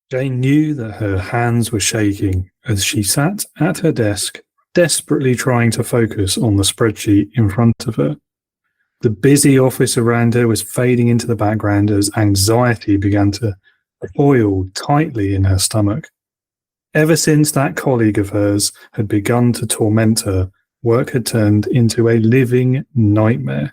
Jane knew that her hands were shaking as she sat at her desk, desperately trying to focus on the spreadsheet in front of her. The busy office around her was fading into the background as anxiety began to coil tightly in her stomach. Ever since that colleague of hers had begun to torment her, work had turned into a living nightmare.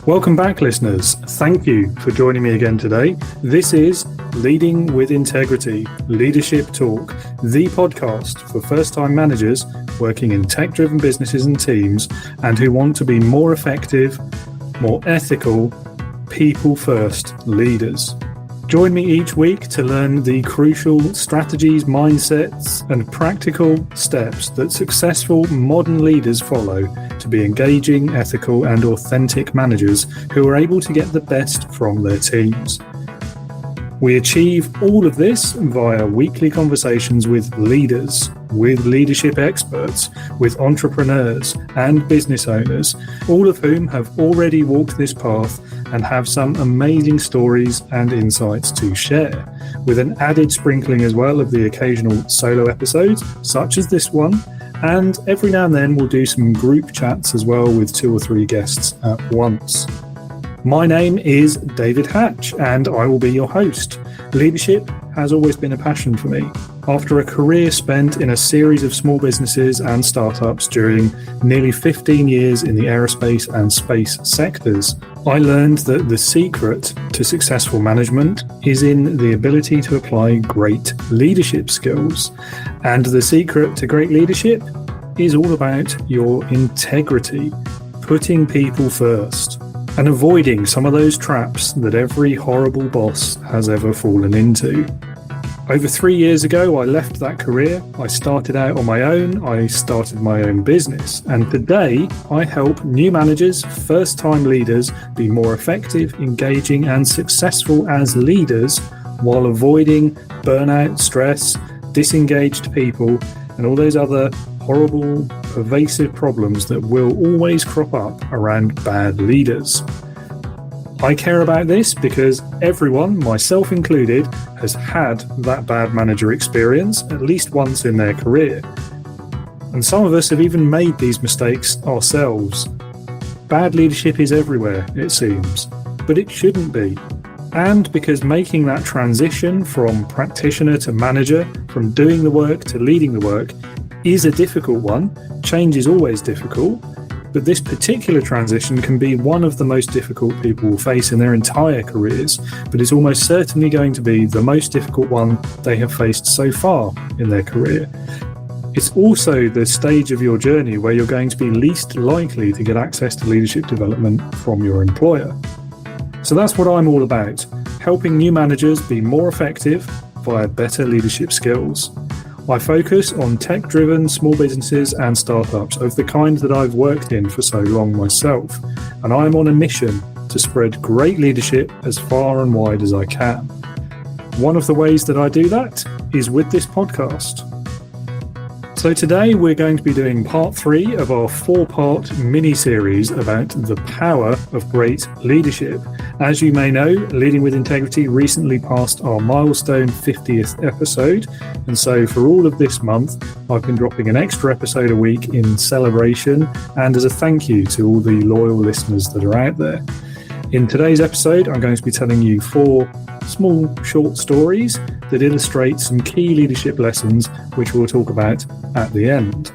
Welcome back, listeners. Thank you for joining me again today. This is Leading with Integrity, Leadership Talk, the podcast for first-time managers working in tech-driven businesses and teams and who want to be more effective, more ethical, people-first leaders. Join me each week to learn the crucial strategies, mindsets, and practical steps that successful modern leaders follow to be engaging, ethical, and authentic managers who are able to get the best from their teams. We achieve all of this via weekly conversations with leaders, with leadership experts, with entrepreneurs and business owners, all of whom have already walked this path and have some amazing stories and insights to share, with an added sprinkling as well of the occasional solo episodes, such as this one, and every now and then we'll do some group chats as well with 2 or 3 guests at once. My name is David Hatch, and I will be your host. Leadership has always been a passion for me. After a career spent in a series of small businesses and startups during nearly 15 years in the aerospace and space sectors, I learned that the secret to successful management is in the ability to apply great leadership skills. And the secret to great leadership is all about your integrity, putting people first, and avoiding some of those traps that every horrible boss has ever fallen into. Over 3 years ago, I left that career. I started out on my own. I started my own business. And today, I help new managers, first-time leaders, be more effective, engaging, and successful as leaders while avoiding burnout, stress, disengaged people, and all those other horrible, pervasive problems that will always crop up around bad leaders. I care about this because everyone, myself included, has had that bad manager experience at least once in their career. And some of us have even made these mistakes ourselves. Bad leadership is everywhere, it seems, but it shouldn't be. And because making that transition from practitioner to manager, from doing the work to leading the work, is a difficult one. Change is always difficult, but this particular transition can be one of the most difficult people will face in their entire careers, but it's almost certainly going to be the most difficult one they have faced so far in their career. It's also the stage of your journey where you're going to be least likely to get access to leadership development from your employer. So that's what I'm all about, helping new managers be more effective via better leadership skills. I focus on tech-driven small businesses and startups of the kind that I've worked in for so long myself, and I'm on a mission to spread great leadership as far and wide as I can. One of the ways that I do that is with this podcast. So today we're going to be doing part 3 of our 4-part mini-series about the power of great leadership. As you may know, Leading with Integrity recently passed our milestone 50th episode, and so for all of this month, I've been dropping an extra episode a week in celebration and as a thank you to all the loyal listeners that are out there. In today's episode, I'm going to be telling you 4 small short stories that illustrate some key leadership lessons, which we'll talk about at the end.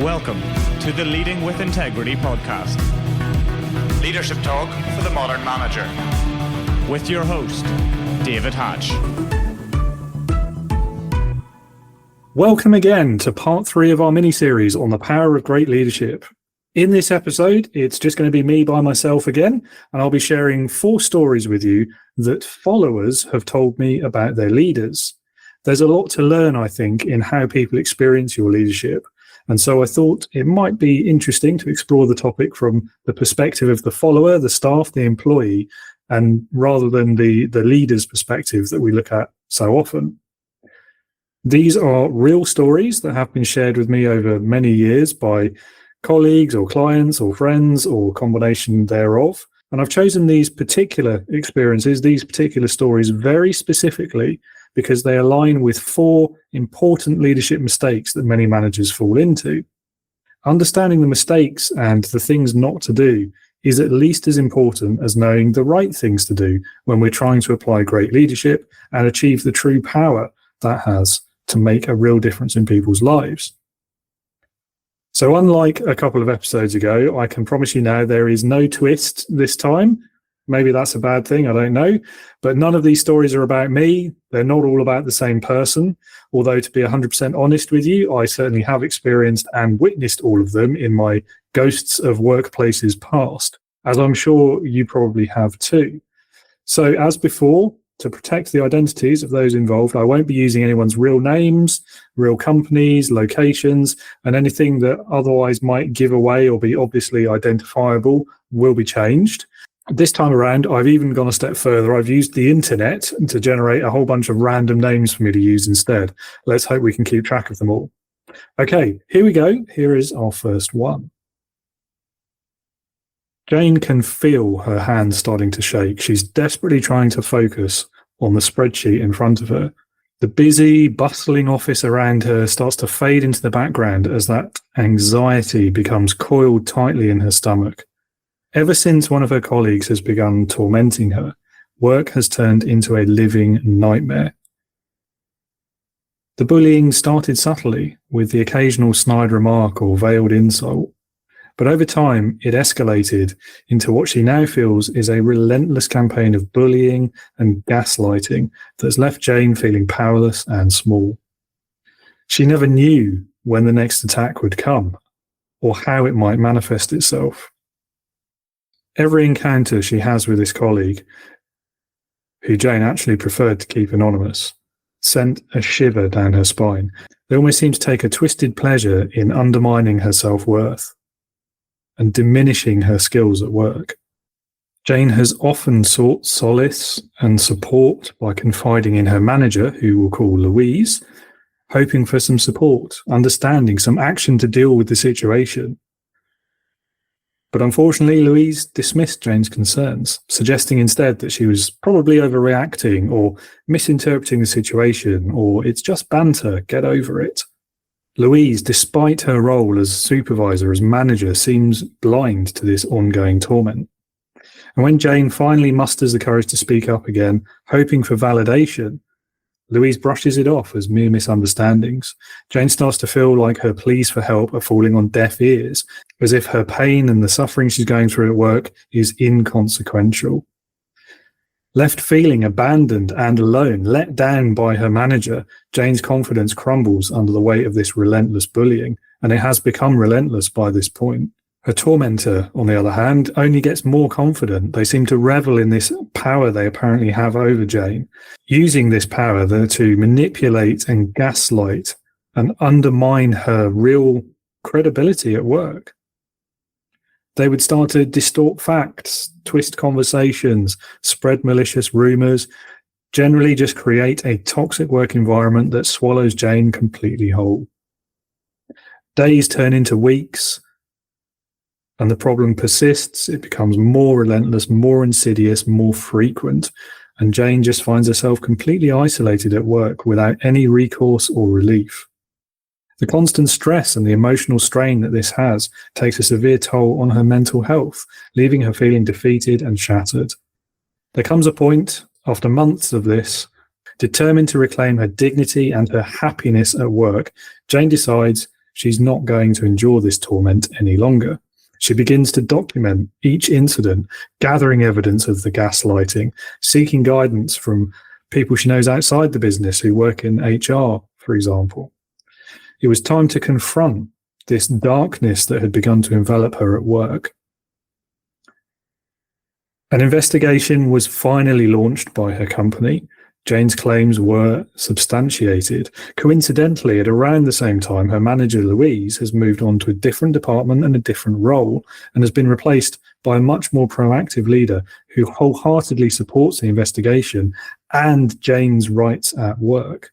Welcome to the Leading with Integrity podcast. Leadership talk for the modern manager. With your host, David Hatch. Welcome again to part 3 of our mini-series on the power of great leadership. In this episode, it's just going to be me by myself again, and I'll be sharing 4 stories with you that followers have told me about their leaders. There's a lot to learn, I think, in how people experience your leadership. And so I thought it might be interesting to explore the topic from the perspective of the follower, the staff, the employee, and rather than the leader's perspective that we look at so often. These are real stories that have been shared with me over many years by colleagues or clients or friends or combination thereof. And I've chosen these particular experiences, these particular stories very specifically because they align with 4 important leadership mistakes that many managers fall into. Understanding the mistakes and the things not to do is at least as important as knowing the right things to do when we're trying to apply great leadership and achieve the true power that has to make a real difference in people's lives. So unlike a couple of episodes ago, I can promise you now there is no twist this time. Maybe that's a bad thing, I don't know. But none of these stories are about me. They're not all about the same person. Although, to be 100% honest with you, I certainly have experienced and witnessed all of them in my ghosts of workplaces past, as I'm sure you probably have too. So as before, to protect the identities of those involved, I won't be using anyone's real names, real companies, locations, and anything that otherwise might give away or be obviously identifiable will be changed. This time around, I've even gone a step further. I've used the internet to generate a whole bunch of random names for me to use instead. Let's hope we can keep track of them all. Okay, here we go. Here is our first one. Jane can feel her hands starting to shake. She's desperately trying to focus on the spreadsheet in front of her. The busy, bustling office around her starts to fade into the background as that anxiety becomes coiled tightly in her stomach. Ever since one of her colleagues has begun tormenting her, work has turned into a living nightmare. The bullying started subtly, with the occasional snide remark or veiled insult. But over time, it escalated into what she now feels is a relentless campaign of bullying and gaslighting that's left Jane feeling powerless and small. She never knew when the next attack would come or how it might manifest itself. Every encounter she has with this colleague, who Jane actually preferred to keep anonymous, sent a shiver down her spine. They almost seemed to take a twisted pleasure in undermining her self-worth and diminishing her skills at work. Jane has often sought solace and support by confiding in her manager, who we'll call Louise, hoping for some support, understanding, some action to deal with the situation. But unfortunately, Louise dismissed Jane's concerns, suggesting instead that she was probably overreacting or misinterpreting the situation, or it's just banter, get over it. Louise, despite her role as supervisor, as manager, seems blind to this ongoing torment. And when Jane finally musters the courage to speak up again, hoping for validation, Louise brushes it off as mere misunderstandings. Jane starts to feel like her pleas for help are falling on deaf ears, as if her pain and the suffering she's going through at work is inconsequential. Left feeling abandoned and alone, let down by her manager, Jane's confidence crumbles under the weight of this relentless bullying, and it has become relentless by this point. Her tormentor, on the other hand, only gets more confident. They seem to revel in this power they apparently have over Jane, using this power to manipulate and gaslight and undermine her real credibility at work. They would start to distort facts, twist conversations, spread malicious rumors, generally just create a toxic work environment that swallows Jane completely whole. Days turn into weeks, and the problem persists. It becomes more relentless, more insidious, more frequent, and Jane just finds herself completely isolated at work without any recourse or relief. The constant stress and the emotional strain that this has takes a severe toll on her mental health, leaving her feeling defeated and shattered. There comes a point, after months of this, determined to reclaim her dignity and her happiness at work, Jane decides she's not going to endure this torment any longer. She begins to document each incident, gathering evidence of the gaslighting, seeking guidance from people she knows outside the business who work in HR, for example. It was time to confront this darkness that had begun to envelop her at work. An investigation was finally launched by her company. Jane's claims were substantiated. Coincidentally, at around the same time, her manager, Louise, has moved on to a different department and a different role and has been replaced by a much more proactive leader who wholeheartedly supports the investigation and Jane's rights at work.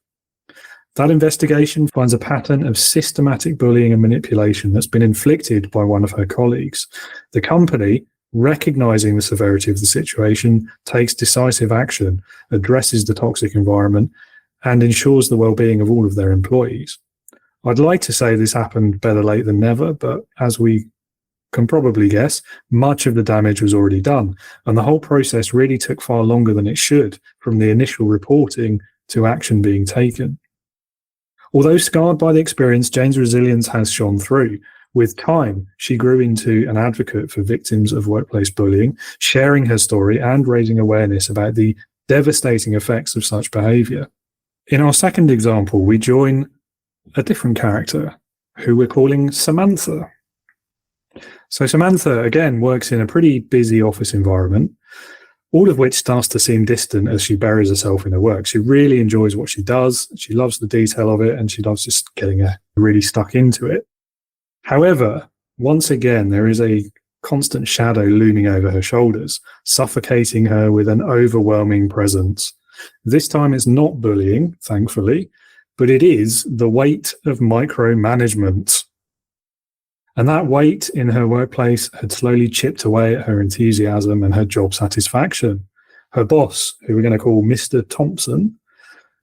That investigation finds a pattern of systematic bullying and manipulation that's been inflicted by one of her colleagues. The company, recognizing the severity of the situation, takes decisive action, addresses the toxic environment, and ensures the well-being of all of their employees. I'd like to say this happened better late than never, but as we can probably guess, much of the damage was already done, and the whole process really took far longer than it should, from the initial reporting to action being taken. Although scarred by the experience, Jane's resilience has shone through. With time, she grew into an advocate for victims of workplace bullying, sharing her story and raising awareness about the devastating effects of such behaviour. In our second example, we join a different character, who we're calling Samantha. So Samantha, again, works in a pretty busy office environment, all of which starts to seem distant as she buries herself in her work. She really enjoys what she does, she loves the detail of it, and she loves just getting really stuck into it. However, once again, there is a constant shadow looming over her shoulders, suffocating her with an overwhelming presence. This time it's not bullying, thankfully, but it is the weight of micromanagement. And that weight in her workplace had slowly chipped away at her enthusiasm and her job satisfaction. Her boss, who we're going to call Mr. Thompson,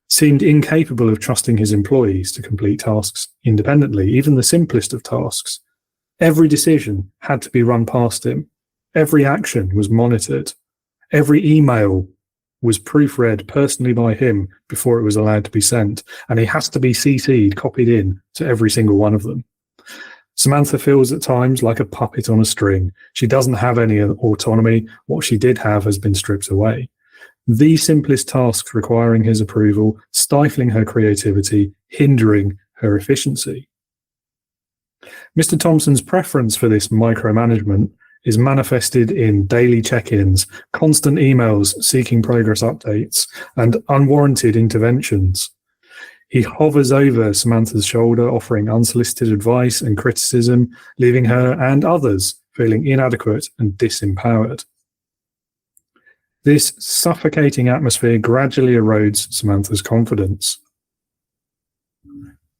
seemed incapable of trusting his employees to complete tasks independently, even the simplest of tasks. Every decision had to be run past him. Every action was monitored. Every email was proofread personally by him before it was allowed to be sent, and he has to be CC'd, copied in to every single one of them. Samantha feels at times like a puppet on a string. She doesn't have any autonomy. What she did have has been stripped away. The simplest tasks requiring his approval, stifling her creativity, hindering her efficiency. Mr. Thompson's preference for this micromanagement is manifested in daily check-ins, constant emails seeking progress updates, and unwarranted interventions. He hovers over Samantha's shoulder, offering unsolicited advice and criticism, leaving her and others feeling inadequate and disempowered. This suffocating atmosphere gradually erodes Samantha's confidence.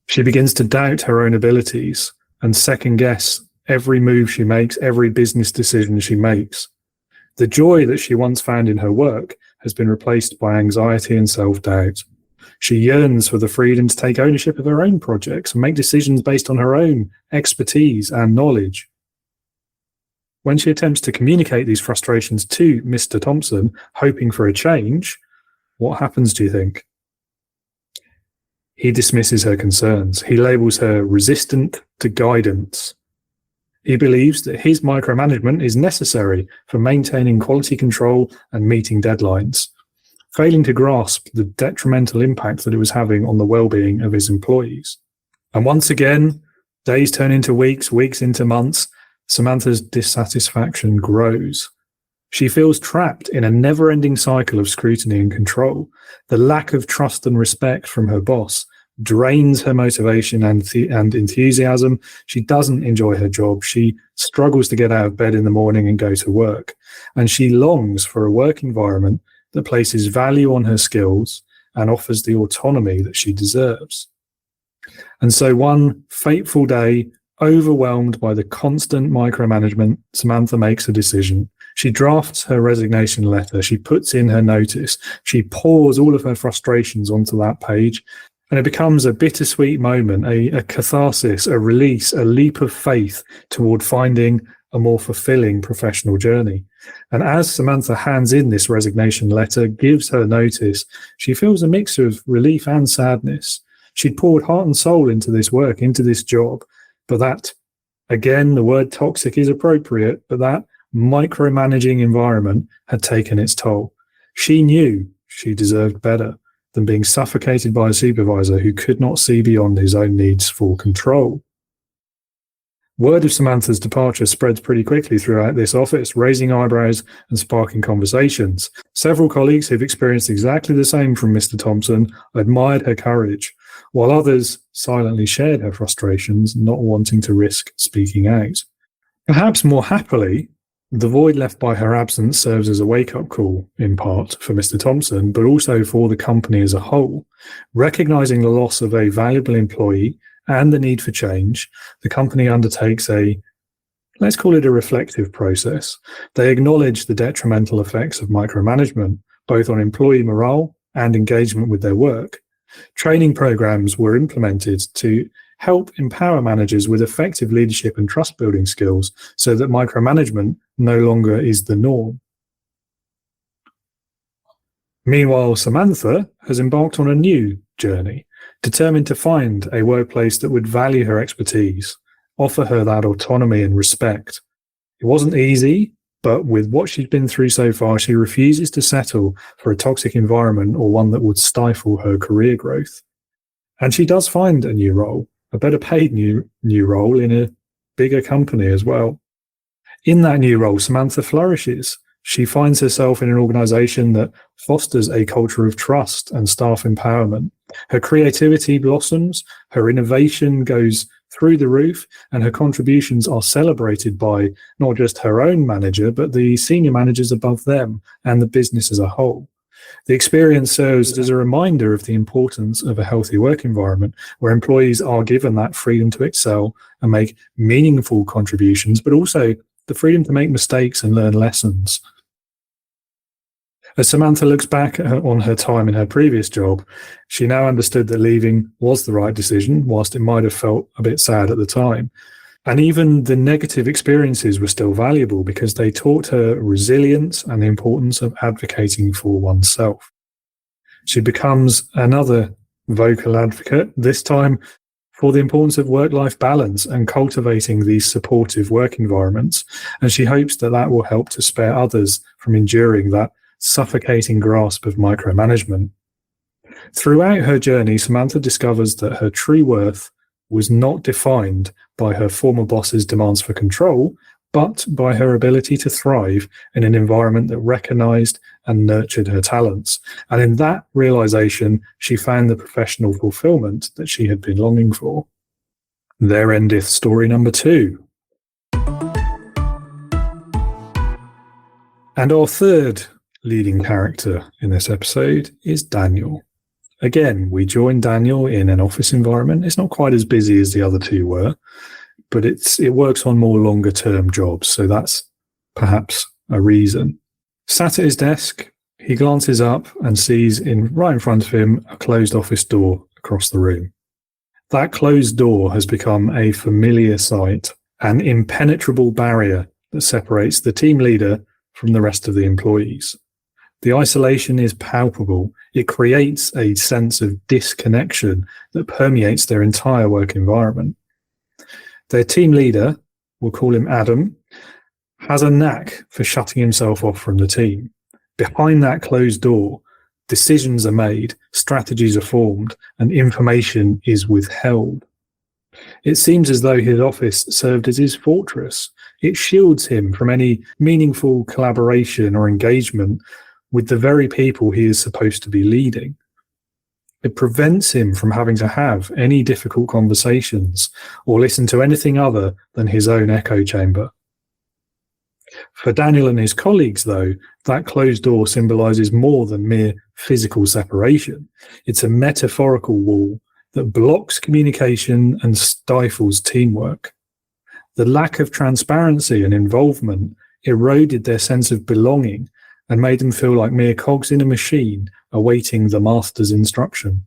She begins to doubt her own abilities and second-guess every move she makes, every business decision she makes. The joy that she once found in her work has been replaced by anxiety and self-doubt. She yearns for the freedom to take ownership of her own projects and make decisions based on her own expertise and knowledge. When she attempts to communicate these frustrations to Mr. Thompson, hoping for a change, what happens, do you think? He dismisses her concerns. He labels her resistant to guidance. He believes that his micromanagement is necessary for maintaining quality control and meeting deadlines, failing to grasp the detrimental impact that it was having on the well-being of his employees. And once again, days turn into weeks, weeks into months. Samantha's dissatisfaction grows. She feels trapped in a never-ending cycle of scrutiny and control. The lack of trust and respect from her boss drains her motivation and enthusiasm. She doesn't enjoy her job. She struggles to get out of bed in the morning and go to work. And she longs for a work environment that places value on her skills and offers the autonomy that she deserves. And so one fateful day, overwhelmed by the constant micromanagement, Samantha makes a decision. She drafts her resignation letter. She puts in her notice. She pours all of her frustrations onto that page, and it becomes a bittersweet moment, a catharsis, a release, a leap of faith toward finding a more fulfilling professional journey. And as Samantha hands in this resignation letter, gives her notice, she feels a mix of relief and sadness. She'd poured heart and soul into this work, into this job, but that, again, the word toxic is appropriate, but that micromanaging environment had taken its toll. She knew she deserved better than being suffocated by a supervisor who could not see beyond his own needs for control. Word of Samantha's departure spreads pretty quickly throughout this office, raising eyebrows and sparking conversations. Several colleagues who've experienced exactly the same from Mr. Thompson admired her courage, while others silently shared her frustrations, not wanting to risk speaking out. Perhaps more happily, the void left by her absence serves as a wake-up call, in part, for Mr. Thompson, but also for the company as a whole. Recognising the loss of a valuable employee and the need for change, the company undertakes let's call it a reflective process. They acknowledge the detrimental effects of micromanagement, both on employee morale and engagement with their work. Training programs were implemented to help empower managers with effective leadership and trust-building skills so that micromanagement no longer is the norm. Meanwhile, Samantha has embarked on a new journey, determined to find a workplace that would value her expertise, offer her that autonomy and respect. It wasn't easy, but with what she's been through so far, she refuses to settle for a toxic environment or one that would stifle her career growth. And she does find a new role, a better paid new role in a bigger company as well. In that new role, Samantha flourishes. She finds herself in an organization that fosters a culture of trust and staff empowerment. Her creativity blossoms, her innovation goes through the roof, and her contributions are celebrated by not just her own manager, but the senior managers above them and the business as a whole. The experience serves as a reminder of the importance of a healthy work environment where employees are given that freedom to excel and make meaningful contributions, but also the freedom to make mistakes and learn lessons. As Samantha looks back on her time in her previous job, she now understood that leaving was the right decision, whilst it might have felt a bit sad at the time. And even the negative experiences were still valuable because they taught her resilience and the importance of advocating for oneself. She becomes another vocal advocate, this time for the importance of work-life balance and cultivating these supportive work environments. And she hopes that that will help to spare others from enduring that suffocating grasp of micromanagement. Throughout her journey, Samantha discovers that her true worth was not defined by her former boss's demands for control, but by her ability to thrive in an environment that recognized and nurtured her talents. And in that realization, she found the professional fulfillment that she had been longing for. There endeth story number 2. And our third leading character in this episode is Daniel. Again, we join Daniel in an office environment. It's not quite as busy as the other two were, but it works on more longer term jobs. So that's perhaps a reason. Sat at his desk, he glances up and sees right in front of him a closed office door across the room. That closed door has become a familiar sight, an impenetrable barrier that separates the team leader from the rest of the employees. The isolation is palpable. It creates a sense of disconnection that permeates their entire work environment. Their team leader, we'll call him Adam, has a knack for shutting himself off from the team. Behind that closed door, decisions are made, strategies are formed, and information is withheld. It seems as though his office served as his fortress. It shields him from any meaningful collaboration or engagement with the very people he is supposed to be leading. It prevents him from having to have any difficult conversations or listen to anything other than his own echo chamber. For Daniel and his colleagues, though, that closed door symbolizes more than mere physical separation. It's a metaphorical wall that blocks communication and stifles teamwork. The lack of transparency and involvement eroded their sense of belonging and made them feel like mere cogs in a machine awaiting the master's instruction.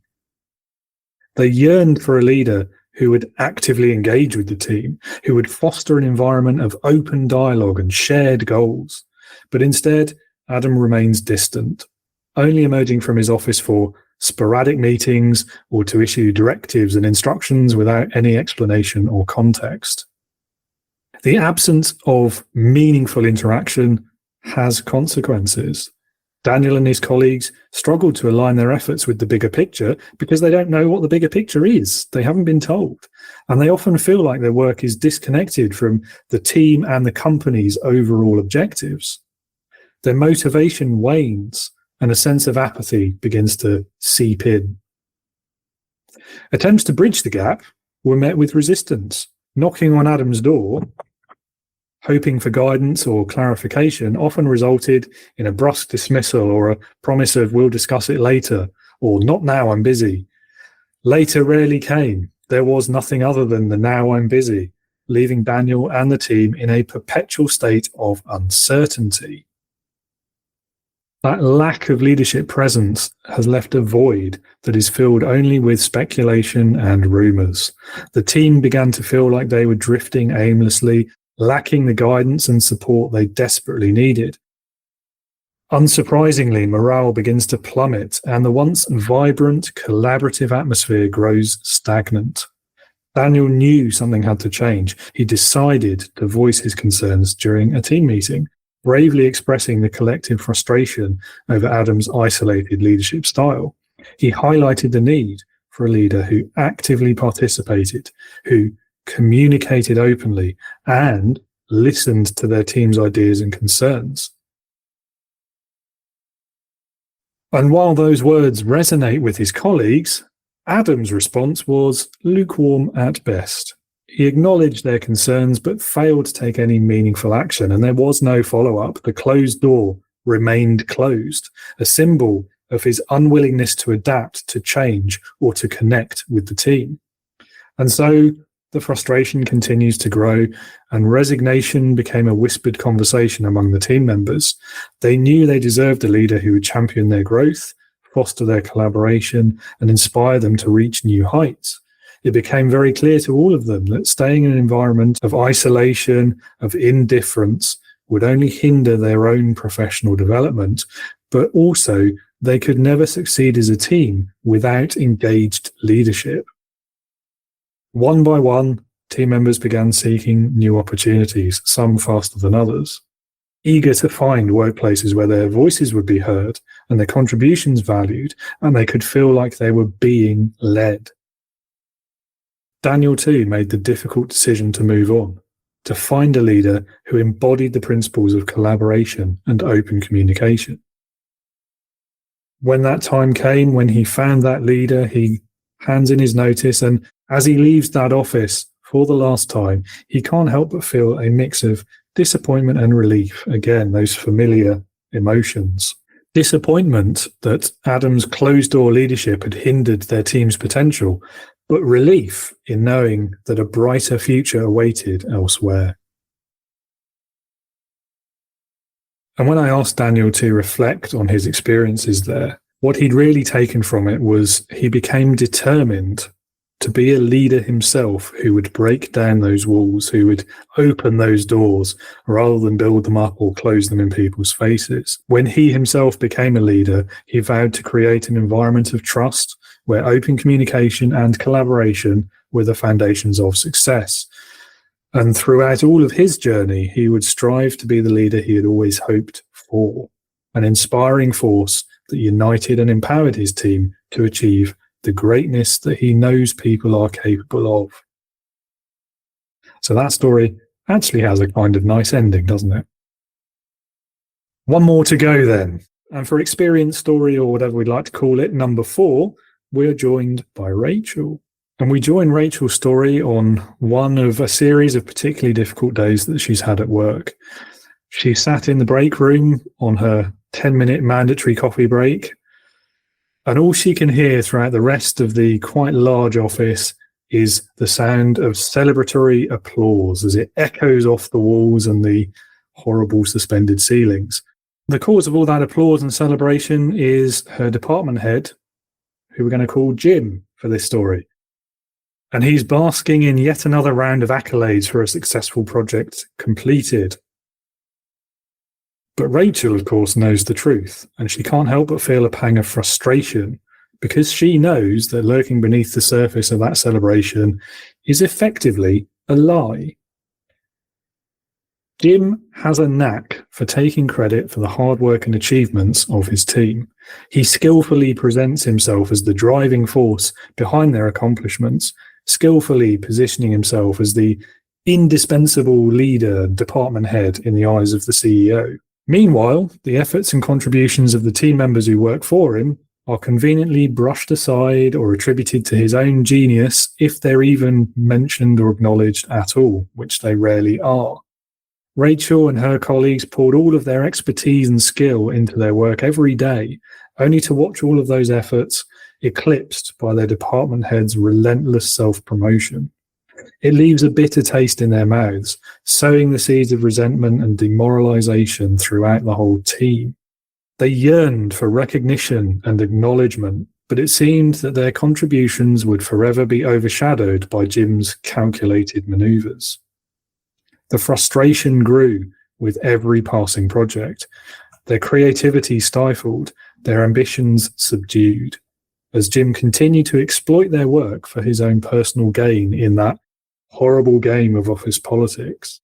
They yearned for a leader who would actively engage with the team, who would foster an environment of open dialogue and shared goals. But instead, Adam remains distant, only emerging from his office for sporadic meetings or to issue directives and instructions without any explanation or context. The absence of meaningful interaction has consequences. Daniel and his colleagues struggle to align their efforts with the bigger picture because they don't know what the bigger picture is. They haven't been told. And they often feel like their work is disconnected from the team and the company's overall objectives. Their motivation wanes and a sense of apathy begins to seep in. Attempts to bridge the gap were met with resistance. Knocking on Adam's door, hoping for guidance or clarification, often resulted in a brusque dismissal or a promise of "we'll discuss it later," or "not now, I'm busy." Later rarely came. There was nothing other than the "now I'm busy," leaving Daniel and the team in a perpetual state of uncertainty. That lack of leadership presence has left a void that is filled only with speculation and rumours. The team began to feel like they were drifting aimlessly, lacking the guidance and support they desperately needed. Unsurprisingly, morale begins to plummet, and the once vibrant, collaborative atmosphere grows stagnant. Daniel knew something had to change. He decided to voice his concerns during a team meeting, bravely expressing the collective frustration over Adam's isolated leadership style. He highlighted the need for a leader who actively participated, who communicated openly, and listened to their team's ideas and concerns. And while those words resonate with his colleagues, Adam's response was lukewarm at best. He acknowledged their concerns but failed to take any meaningful action, and there was no follow-up. The closed door remained closed, a symbol of his unwillingness to adapt, to change, or to connect with the team. And so the frustration continues to grow, and resignation became a whispered conversation among the team members. They knew they deserved a leader who would champion their growth, foster their collaboration, and inspire them to reach new heights. It became very clear to all of them that staying in an environment of isolation, of indifference, would only hinder their own professional development, but also they could never succeed as a team without engaged leadership. One by one, team members began seeking new opportunities, some faster than others, eager to find workplaces where their voices would be heard and their contributions valued, and they could feel like they were being led. Daniel too made the difficult decision to move on, to find a leader who embodied the principles of collaboration and open communication. When that time came, when he found that leader, he hands in his notice, and as he leaves that office for the last time, he can't help but feel a mix of disappointment and relief. Again, those familiar emotions. Disappointment that Adam's closed-door leadership had hindered their team's potential, but relief in knowing that a brighter future awaited elsewhere. And when I asked Daniel to reflect on his experiences there, what he'd really taken from it was he became determined to be a leader himself who would break down those walls, who would open those doors rather than build them up or close them in people's faces. When he himself became a leader, he vowed to create an environment of trust where open communication and collaboration were the foundations of success. And throughout all of his journey, he would strive to be the leader he had always hoped for, an inspiring force that united and empowered his team to achieve the greatness that he knows people are capable of. So that story actually has a kind of nice ending, doesn't it? One more to go then. And for experience story, or whatever we'd like to call it, number 4, we're joined by Rachel. And we join Rachel's story on one of a series of particularly difficult days that she's had at work. She sat in the break room on her 10-minute mandatory coffee break, and all she can hear throughout the rest of the quite large office is the sound of celebratory applause as it echoes off the walls and the horrible suspended ceilings. The cause of all that applause and celebration is her department head, who we're going to call Jim for this story. And he's basking in yet another round of accolades for a successful project completed. But Rachel, of course, knows the truth, and she can't help but feel a pang of frustration because she knows that lurking beneath the surface of that celebration is effectively a lie. Jim has a knack for taking credit for the hard work and achievements of his team. He skillfully presents himself as the driving force behind their accomplishments, skillfully positioning himself as the indispensable leader, department head in the eyes of the CEO. Meanwhile, the efforts and contributions of the team members who work for him are conveniently brushed aside or attributed to his own genius, if they're even mentioned or acknowledged at all, which they rarely are. Rachel and her colleagues poured all of their expertise and skill into their work every day, only to watch all of those efforts eclipsed by their department head's relentless self-promotion. It leaves a bitter taste in their mouths, sowing the seeds of resentment and demoralization throughout the whole team. They yearned for recognition and acknowledgement, but it seemed that their contributions would forever be overshadowed by Jim's calculated maneuvers. The frustration grew with every passing project, their creativity stifled, their ambitions subdued, as Jim continued to exploit their work for his own personal gain in that horrible game of office politics.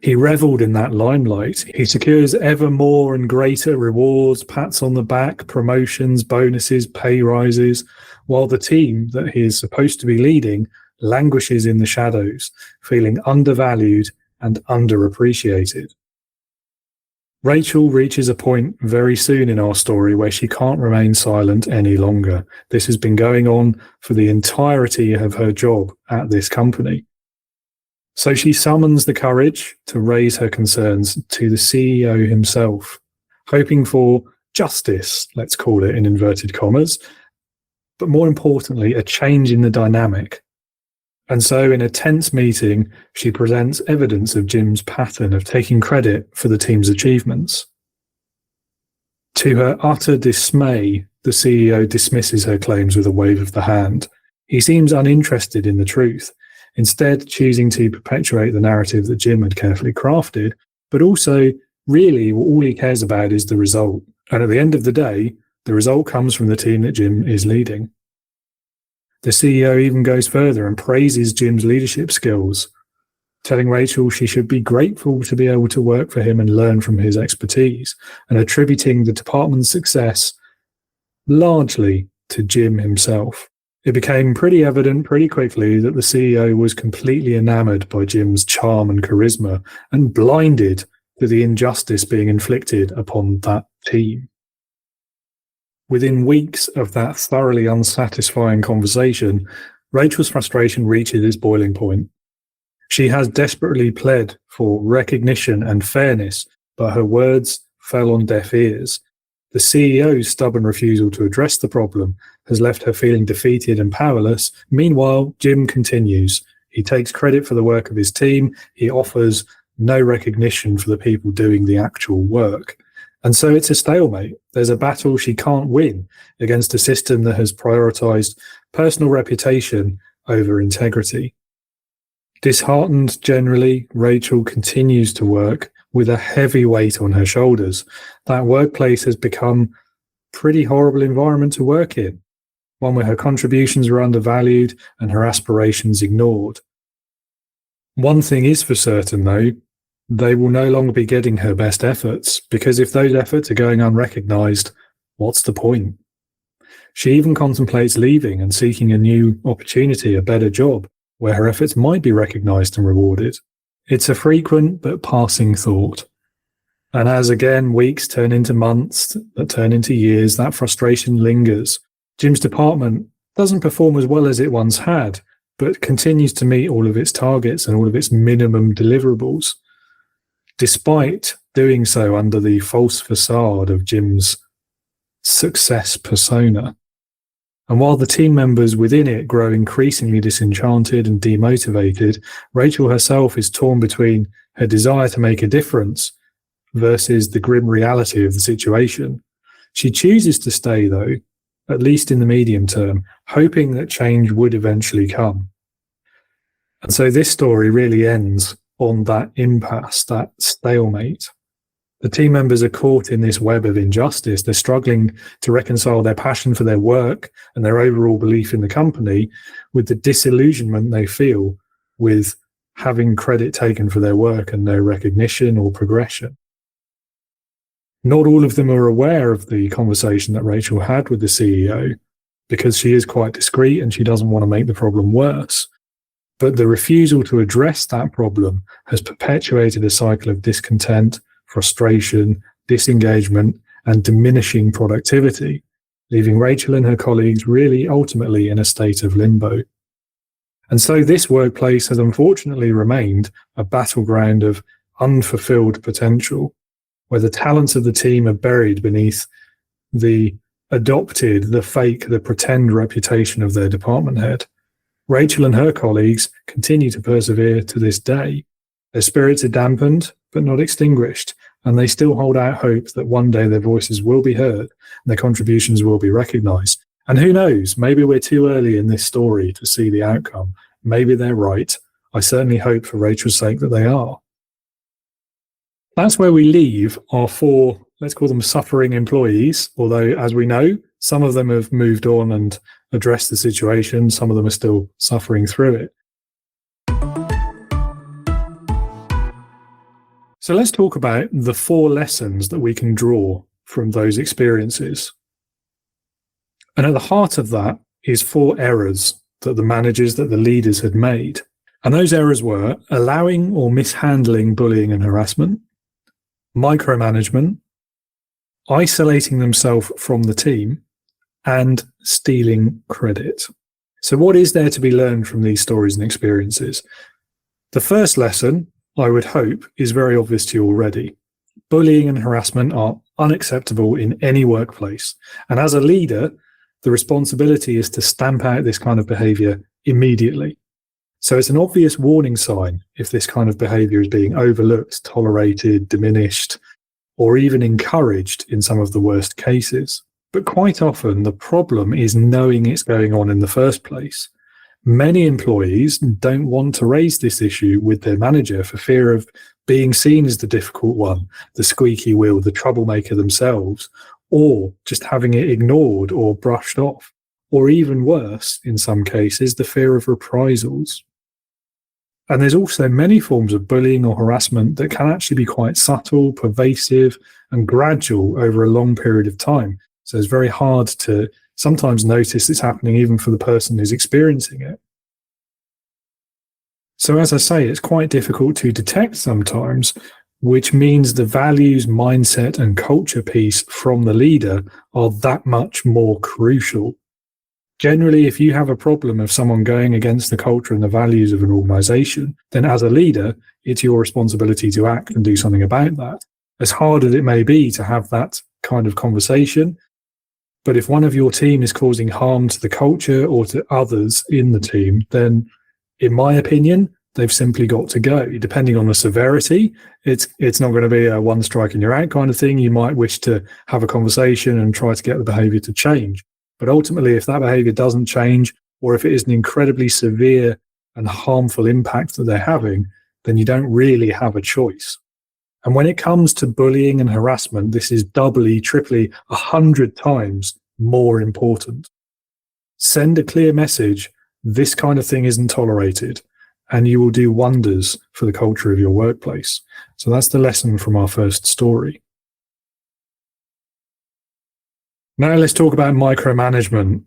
He revelled in that limelight. He secures ever more and greater rewards, pats on the back, promotions, bonuses, pay rises, while the team that he is supposed to be leading languishes in the shadows, feeling undervalued and underappreciated. Rachel reaches a point very soon in our story where she can't remain silent any longer. This has been going on for the entirety of her job at this company. So she summons the courage to raise her concerns to the CEO himself, hoping for justice, let's call it in inverted commas, but more importantly, a change in the dynamic. And so in a tense meeting, she presents evidence of Jim's pattern of taking credit for the team's achievements. To her utter dismay, the CEO dismisses her claims with a wave of the hand. He seems uninterested in the truth, instead choosing to perpetuate the narrative that Jim had carefully crafted, but also, really, all he cares about is the result. And at the end of the day, the result comes from the team that Jim is leading. The CEO even goes further and praises Jim's leadership skills, telling Rachel she should be grateful to be able to work for him and learn from his expertise, and attributing the department's success largely to Jim himself. It became pretty evident pretty quickly that the CEO was completely enamored by Jim's charm and charisma and blinded to the injustice being inflicted upon that team. Within weeks of that thoroughly unsatisfying conversation, Rachel's frustration reaches its boiling point. She has desperately pled for recognition and fairness, but her words fell on deaf ears. The CEO's stubborn refusal to address the problem has left her feeling defeated and powerless. Meanwhile, Jim continues. He takes credit for the work of his team. He offers no recognition for the people doing the actual work. And so it's a stalemate. There's a battle she can't win against a system that has prioritized personal reputation over integrity. Disheartened generally, Rachel continues to work with a heavy weight on her shoulders. That workplace has become a pretty horrible environment to work in, one where her contributions are undervalued and her aspirations ignored. One thing is for certain, though, they will no longer be getting her best efforts, because if those efforts are going unrecognized, what's the point? She even contemplates leaving and seeking a new opportunity, a better job, where her efforts might be recognized and rewarded. It's a frequent but passing thought. And as again weeks turn into months, that turn into years, that frustration lingers. Jim's department doesn't perform as well as it once had, but continues to meet all of its targets and all of its minimum deliverables, despite doing so under the false facade of Jim's success persona. And while the team members within it grow increasingly disenchanted and demotivated, Rachel herself is torn between her desire to make a difference versus the grim reality of the situation. She chooses to stay, though, at least in the medium term, hoping that change would eventually come. And so this story really ends on that impasse, that stalemate. The team members are caught in this web of injustice. They're struggling to reconcile their passion for their work and their overall belief in the company with the disillusionment they feel with having credit taken for their work and their recognition or progression. Not all of them are aware of the conversation that Rachel had with the CEO, because she is quite discreet and she doesn't want to make the problem worse. But the refusal to address that problem has perpetuated a cycle of discontent, frustration, disengagement, and diminishing productivity, leaving Rachel and her colleagues really ultimately in a state of limbo. And so this workplace has unfortunately remained a battleground of unfulfilled potential, where the talents of the team are buried beneath the adopted, the fake, the pretend reputation of their department head. Rachel and her colleagues continue to persevere to this day. Their spirits are dampened, but not extinguished, and they still hold out hope that one day their voices will be heard and their contributions will be recognised. And who knows, maybe we're too early in this story to see the outcome. Maybe they're right. I certainly hope for Rachel's sake that they are. That's where we leave our 4, let's call them suffering employees, although, as we know, some of them have moved on and addressed the situation. Some of them are still suffering through it. So let's talk about the 4 lessons that we can draw from those experiences. And at the heart of that is 4 errors that the managers, that the leaders had made. And those errors were allowing or mishandling bullying and harassment, micromanagement, isolating themselves from the team, and stealing credit. So what is there to be learned from these stories and experiences? The first lesson, I would hope, is very obvious to you already. Bullying and harassment are unacceptable in any workplace. And as a leader, the responsibility is to stamp out this kind of behaviour immediately. So it's an obvious warning sign if this kind of behaviour is being overlooked, tolerated, diminished, or even encouraged in some of the worst cases. But quite often, the problem is knowing it's going on in the first place. Many employees don't want to raise this issue with their manager for fear of being seen as the difficult one, the squeaky wheel, the troublemaker themselves, or just having it ignored or brushed off, or even worse, in some cases, the fear of reprisals. And there's also many forms of bullying or harassment that can actually be quite subtle, pervasive, and gradual over a long period of time. So it's very hard to sometimes notice it's happening even for the person who's experiencing it. So as I say, it's quite difficult to detect sometimes, which means the values, mindset, and culture piece from the leader are that much more crucial. Generally, if you have a problem of someone going against the culture and the values of an organization, then as a leader, it's your responsibility to act and do something about that. As hard as it may be to have that kind of conversation, but if one of your team is causing harm to the culture or to others in the team, then in my opinion, they've simply got to go. Depending on the severity, it's not going to be a one strike and you're out kind of thing. You might wish to have a conversation and try to get the behavior to change. But ultimately, if that behavior doesn't change, or if it is an incredibly severe and harmful impact that they're having, then you don't really have a choice. And when it comes to bullying and harassment, this is doubly, triply, 100 times more important. Send a clear message, this kind of thing isn't tolerated, and you will do wonders for the culture of your workplace. So that's the lesson from our first story. Now let's talk about micromanagement.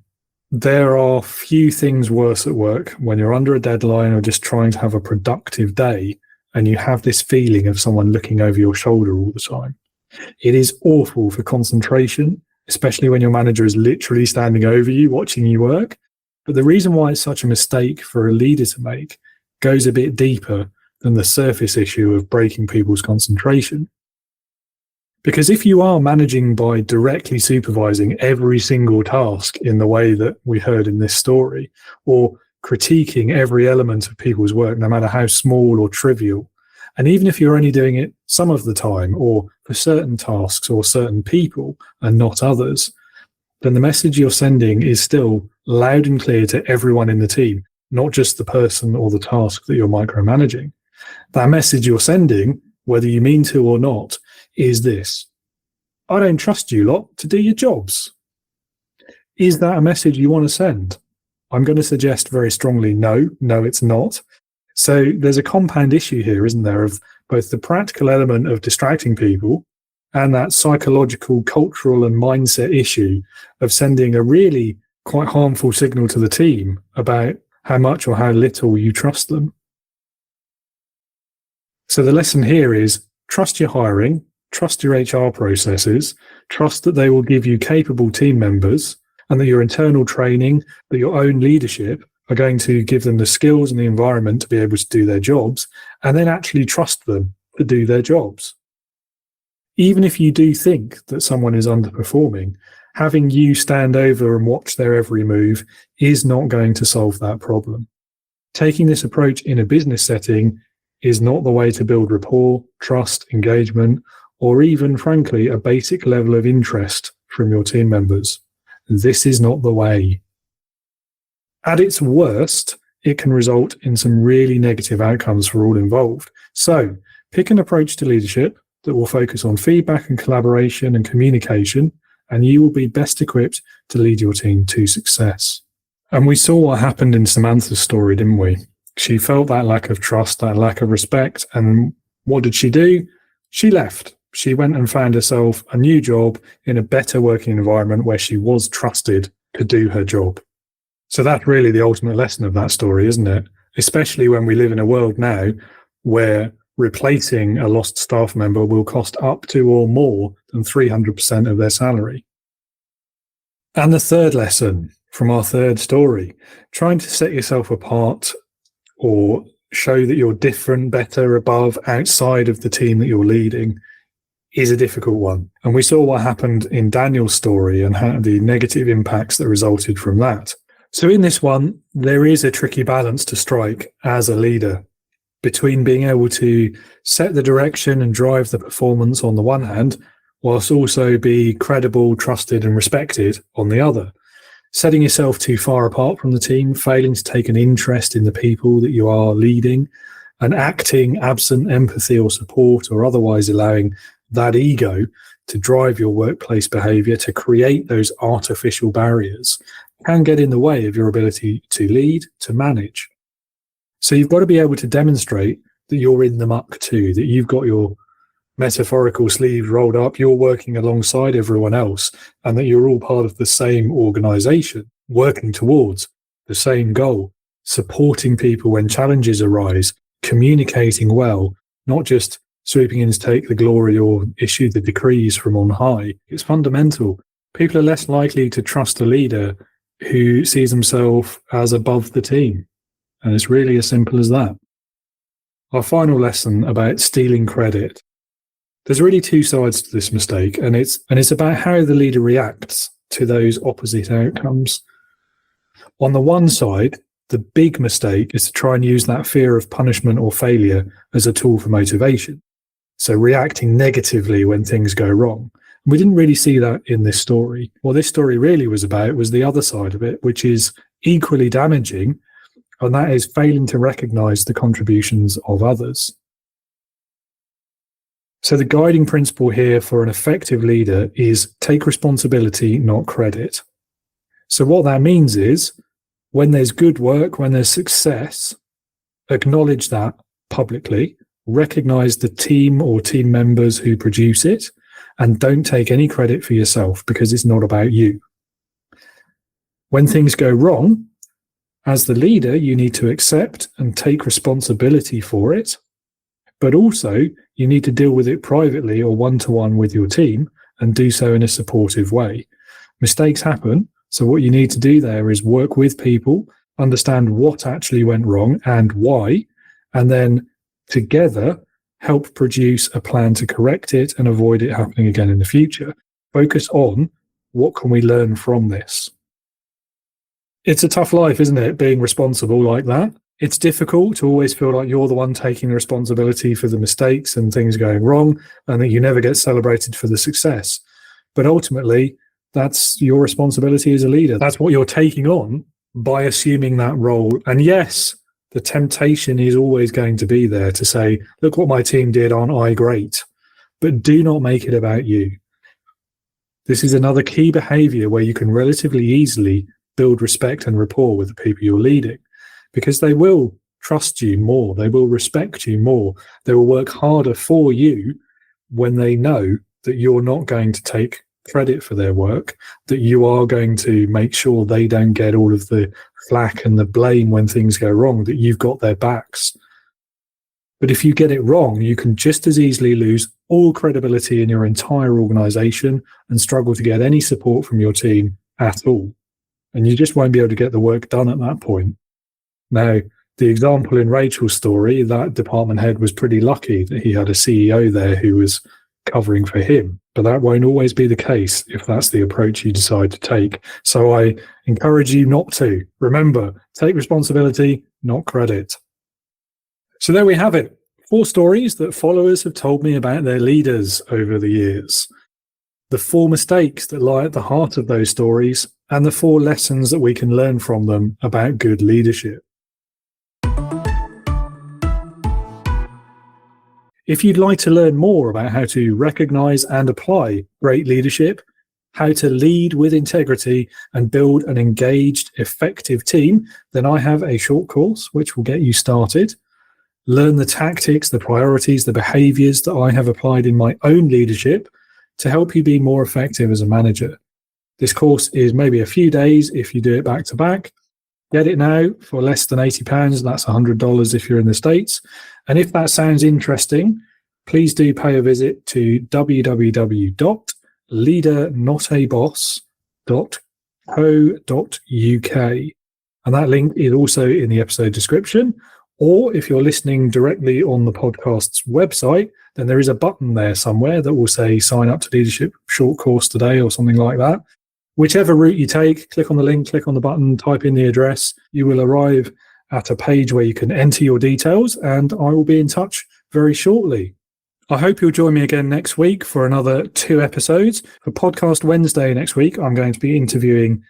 There are few things worse at work when you're under a deadline or just trying to have a productive day and you have this feeling of someone looking over your shoulder all the time. It is awful for concentration, especially when your manager is literally standing over you, watching you work. But the reason why it's such a mistake for a leader to make goes a bit deeper than the surface issue of breaking people's concentration. Because if you are managing by directly supervising every single task in the way that we heard in this story, or critiquing every element of people's work, no matter how small or trivial, and even if you're only doing it some of the time, or for certain tasks or certain people and not others, then the message you're sending is still loud and clear to everyone in the team, not just the person or the task that you're micromanaging. That message you're sending, whether you mean to or not, is this: I don't trust you lot to do your jobs. Is that a message you want to send? I'm going to suggest very strongly, no, it's not. So there's a compound issue here, isn't there, of both the practical element of distracting people and that psychological, cultural and mindset issue of sending a really quite harmful signal to the team about how much or how little you trust them. So the lesson here is trust your hiring, trust your HR processes, trust that they will give you capable team members, and that your internal training, that your own leadership are going to give them the skills and the environment to be able to do their jobs, and then actually trust them to do their jobs. Even if you do think that someone is underperforming, having you stand over and watch their every move is not going to solve that problem. Taking this approach in a business setting is not the way to build rapport, trust, engagement, or even, frankly, a basic level of interest from your team members. This is not the way. At its worst, it can result in some really negative outcomes for all involved. So, pick an approach to leadership that will focus on feedback and collaboration and communication, and you will be best equipped to lead your team to success. And we saw what happened in Samantha's story, didn't we? She felt that lack of trust, that lack of respect, and what did she do? She left. She went and found herself a new job in a better working environment where she was trusted to do her job. So that's really the ultimate lesson of that story, isn't it? Especially when we live in a world now where replacing a lost staff member will cost up to or more than 300% of their salary. And the third lesson from our third story, trying to set yourself apart or show that you're different, better, above, outside of the team that you're leading is a difficult one. And we saw what happened in Daniel's story and how the negative impacts that resulted from that. So in this one, there is a tricky balance to strike as a leader between being able to set the direction and drive the performance on the one hand, whilst also be credible, trusted and respected on the other. Setting yourself too far apart from the team, failing to take an interest in the people that you are leading, and acting absent empathy or support, or otherwise allowing that ego to drive your workplace behavior, to create those artificial barriers, can get in the way of your ability to lead, to manage. So you've got to be able to demonstrate that you're in the muck too, that you've got your metaphorical sleeves rolled up, you're working alongside everyone else, and that you're all part of the same organization, working towards the same goal, supporting people when challenges arise, communicating well, not just swooping in to take the glory or issue the decrees from on high. It's fundamental. People are less likely to trust a leader who sees himself as above the team. And it's really as simple as that. Our final lesson about stealing credit. There's really two sides to this mistake, and it's about how the leader reacts to those opposite outcomes. On the one side, the big mistake is to try and use that fear of punishment or failure as a tool for motivation. So reacting negatively when things go wrong. We didn't really see that in this story. What this story really was about was the other side of it, which is equally damaging, and that is failing to recognize the contributions of others. So the guiding principle here for an effective leader is take responsibility, not credit. So what that means is when there's good work, when there's success, acknowledge that publicly, recognize the team or team members who produce it, and don't take any credit for yourself because it's not about you. When things go wrong, as the leader, you need to accept and take responsibility for it, but also you need to deal with it privately or one-to-one with your team and do so in a supportive way. Mistakes happen, so what you need to do there is work with people, understand what actually went wrong and why, and then together help produce a plan to correct it and avoid it happening again in the future. Focus on what can we learn from this. It's a tough life, isn't it, being responsible like that? It's difficult to always feel like you're the one taking the responsibility for the mistakes and things going wrong, and that you never get celebrated for the success. But ultimately, that's your responsibility as a leader. That's what you're taking on by assuming that role. And yes, the temptation is always going to be there to say, look what my team did, aren't I great? But do not make it about you. This is another key behavior where you can relatively easily build respect and rapport with the people you're leading, because they will trust you more. They will respect you more. They will work harder for you when they know that you're not going to take credit for their work, that you are going to make sure they don't get all of the flack and the blame when things go wrong, that you've got their backs. But if you get it wrong, you can just as easily lose all credibility in your entire organization and struggle to get any support from your team at all. And you just won't be able to get the work done at that point. Now, the example in Rachel's story, that department head was pretty lucky that he had a CEO there who was covering for him. But that won't always be the case if that's the approach you decide to take. So I encourage you not to. Remember, take responsibility, not credit. So there we have it. 4 stories that followers have told me about their leaders over the years. The 4 mistakes that lie at the heart of those stories, and the 4 lessons that we can learn from them about good leadership. If you'd like to learn more about how to recognize and apply great leadership, how to lead with integrity and build an engaged, effective team, then I have a short course which will get you started. Learn the tactics, the priorities, the behaviors that I have applied in my own leadership to help you be more effective as a manager. This course is maybe a few days if you do it back to back. Get it now for less than £80. That's $100 if you're in the States. And if that sounds interesting, please do pay a visit to www.leadernotaboss.co.uk. And that link is also in the episode description. Or if you're listening directly on the podcast's website, then there is a button there somewhere that will say sign up to leadership short course today or something like that. Whichever route you take, click on the link, click on the button, type in the address. You will arrive at a page where you can enter your details, and I will be in touch very shortly. I hope you'll join me again next week for another 2 episodes. For Podcast Wednesday next week, I'm going to be interviewing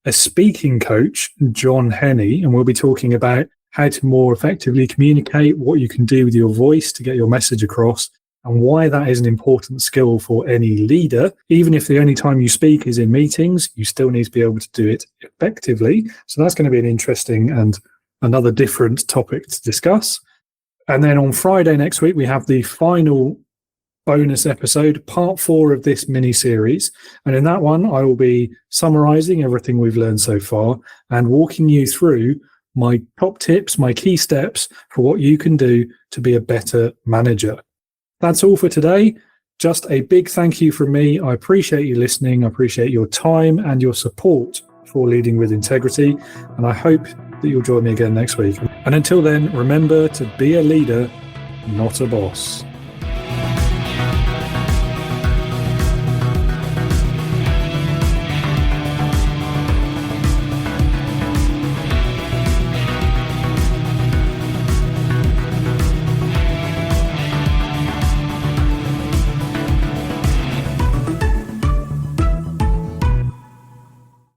a speaking coach, John Henney, and we'll be talking about how to more effectively communicate, what you can do with your voice to get your message across, and why that is an important skill for any leader. Even if the only time you speak is in meetings, you still need to be able to do it effectively. So that's going to be an interesting and another different topic to discuss. And then on Friday next week, we have the final bonus episode, part 4 of this mini-series. And in that one, I will be summarizing everything we've learned so far and walking you through my top tips, my key steps for what you can do to be a better manager. That's all for today. Just a big thank you from me. I appreciate you listening. I appreciate your time and your support for Leading with Integrity. And I hope that you'll join me again next week. And until then, remember to be a leader, not a boss.